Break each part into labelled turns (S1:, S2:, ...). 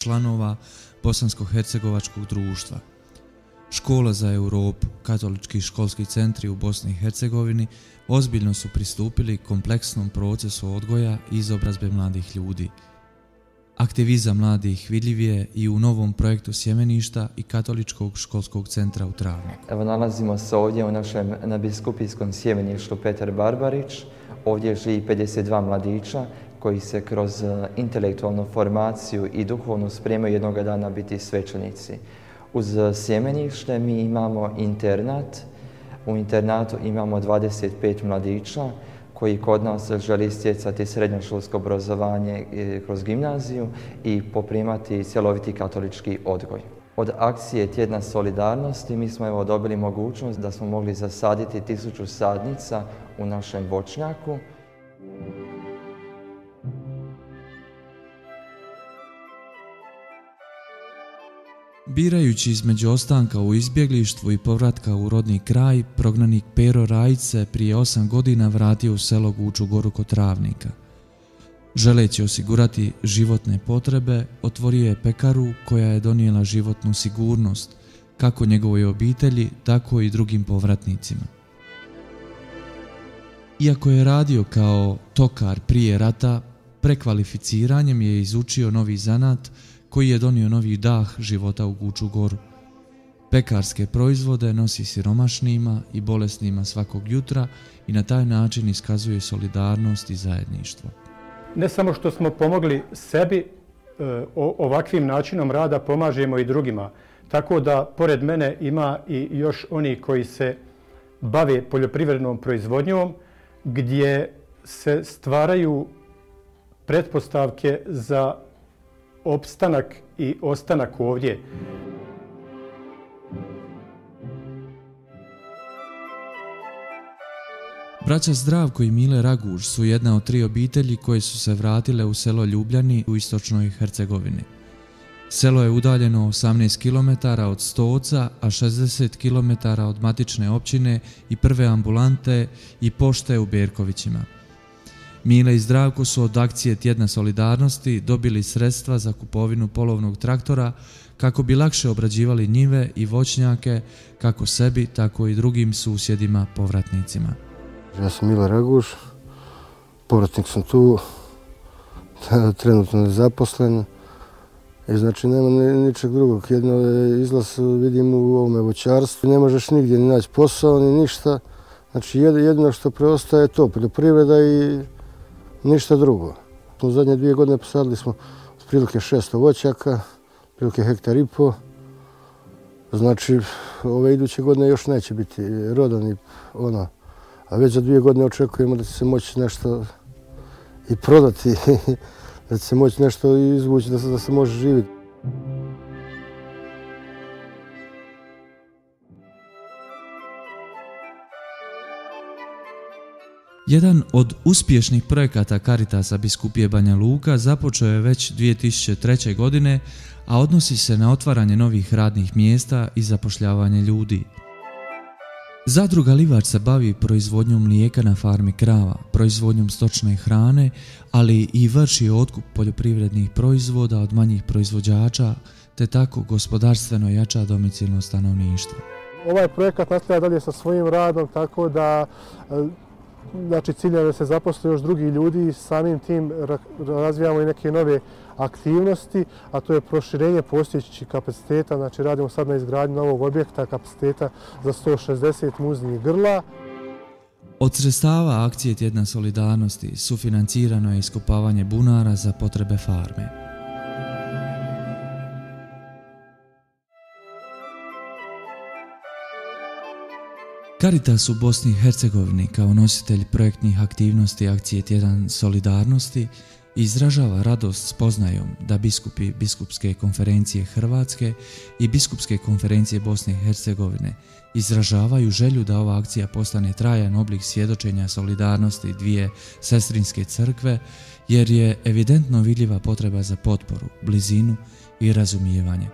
S1: članova Bosansko-hercegovačkog društva. Škola za Europu, katolički školski centri u Bosni i Hercegovini ozbiljno su pristupili kompleksnom procesu odgoja i izobrazbe mladih ljudi. Aktivizam mladih vidljiv je i u novom projektu Sjemeništa i katoličkog školskog centra u Travniku.
S2: Evo, nalazimo se ovdje u našem nadbiskupijskom sjemeništu Petar Barbarić. Ovdje živi 52 mladića koji se kroz intelektualnu formaciju i duhovnu spremaju jednoga dana biti svećenici. Uz sjemenište mi imamo internat. U internatu imamo 25 mladića koji kod nas želi stjecati srednjoškolsko obrazovanje kroz gimnaziju i poprimati cjeloviti katolički odgoj. Od akcije Tjedna solidarnosti mi smo dobili mogućnost da smo mogli zasaditi 1000 sadnica u našem voćnjaku.
S1: Birajući između ostanka u izbjeglištvu i povratka u rodni kraj, prognanik Pero Rajić se prije 8 godina vratio u selo Guču Goru kod Travnika. Želeći osigurati životne potrebe, otvorio je pekaru koja je donijela životnu sigurnost, kako njegovoj obitelji, tako i drugim povratnicima. Iako je radio kao tokar prije rata, prekvalificiranjem je izučio novi zanat koji je donio novi dah života u Guču Goru. Pekarske proizvode nosi siromašnima i bolesnima svakog jutra i na taj način iskazuje solidarnost i zajedništvo.
S3: Ne samo što smo pomogli sebi, ovakvim načinom rada pomažemo i drugima. Tako da, pored mene ima i još oni koji se bave poljoprivrednom proizvodnjom, gdje se stvaraju pretpostavke za opstanak i ostanak ovdje.
S1: Braća Zdravko i Mile Raguž su jedna od 3 obitelji koje su se vratile u selo Ljubljani u istočnoj Hercegovini. Selo je udaljeno 18 km od Stoca, a 60 km od matične općine i prve ambulante i pošte u Berkovićima. Mile i Zdravko su od akcije Tjedna solidarnosti dobili sredstva za kupovinu polovnog traktora kako bi lakše obrađivali njive i voćnjake kako sebi, tako i drugim susjedima povratnicima.
S4: Ja sam Mile Raguž, povratnik sam tu, trenutno nezaposlen i znači nema ničeg drugog. Jedno izlaz vidim u ovome voćarstvu, ne možeš nigdje ni naći posao ni ništa. Znači jedino što preostaje je to, poljoprivreda i ništa drugo. U zadnje 2 godine posadili smo otprilike 600 voćaka, otprilike 1,5 ha. Znači, ove iduće godine još neće biti rodan i ono. A već za 2 godine očekujemo da će se moći nešto i prodati, da će se moći nešto izvući, da se može živjeti.
S1: Jedan od uspješnih projekata Caritasa biskupije Banja Luka započeo je već 2003. godine, a odnosi se na otvaranje novih radnih mjesta i zapošljavanje ljudi. Zadruga Livač se bavi proizvodnjom mlijeka na farmi krava, proizvodnjom stočne hrane, ali i vrši otkup poljoprivrednih proizvoda od manjih proizvođača, te tako gospodarstveno jača domicilno stanovništvo.
S3: Ovaj projekat nastavlja dalje sa svojim radom, tako da cilj je da se zaposle još drugi ljudi i samim tim razvijamo i neke nove aktivnosti, a to je proširenje postojećih kapaciteta. Znači radimo sad na izgradnji novog objekta kapaciteta za 160 muznih grla.
S1: Od sredstava akcije Tjedna solidarnosti sufinancirano je iskopavanje bunara za potrebe farme. Caritas u Bosni i Hercegovini kao nositelj projektnih aktivnosti akcije Tjedan solidarnosti izražava radost spoznajom da biskupi Biskupske konferencije Hrvatske i Biskupske konferencije Bosne i Hercegovine izražavaju želju da ova akcija postane trajan oblik svjedočenja solidarnosti dvije sestrinske crkve, jer je evidentno vidljiva potreba za potporu, blizinu i razumijevanje.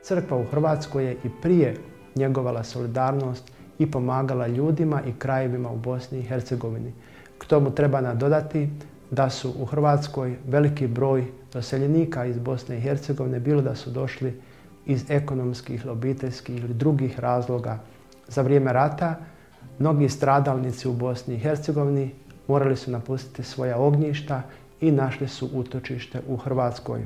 S5: Crkva u Hrvatskoj je i prije njegovala solidarnost i pomagala ljudima i krajevima u Bosni i Hercegovini. K tomu treba nadodati da su u Hrvatskoj veliki broj doseljenika iz Bosne i Hercegovine, bilo da su došli iz ekonomskih, obiteljskih ili drugih razloga za vrijeme rata. Mnogi stradalnici u Bosni i Hercegovini morali su napustiti svoja ognjišta i našli su utočište u Hrvatskoj.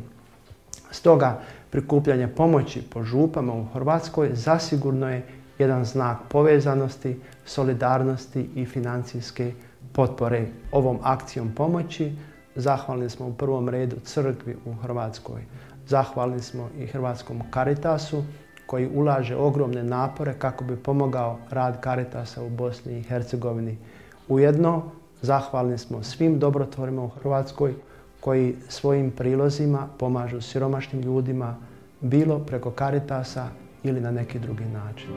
S5: Stoga prikupljanje pomoći po župama u Hrvatskoj zasigurno je jedan znak povezanosti, solidarnosti i financijske potpore. Ovom akcijom pomoći zahvalni smo u prvom redu crkvi u Hrvatskoj. Zahvalni smo i Hrvatskom Caritasu koji ulaže ogromne napore kako bi pomogao rad Caritasa u Bosni i Hercegovini. Ujedno zahvalni smo svim dobrotvorima u Hrvatskoj koji svojim prilozima pomažu siromašnim ljudima, bilo preko Caritasa ili na neki drugi način.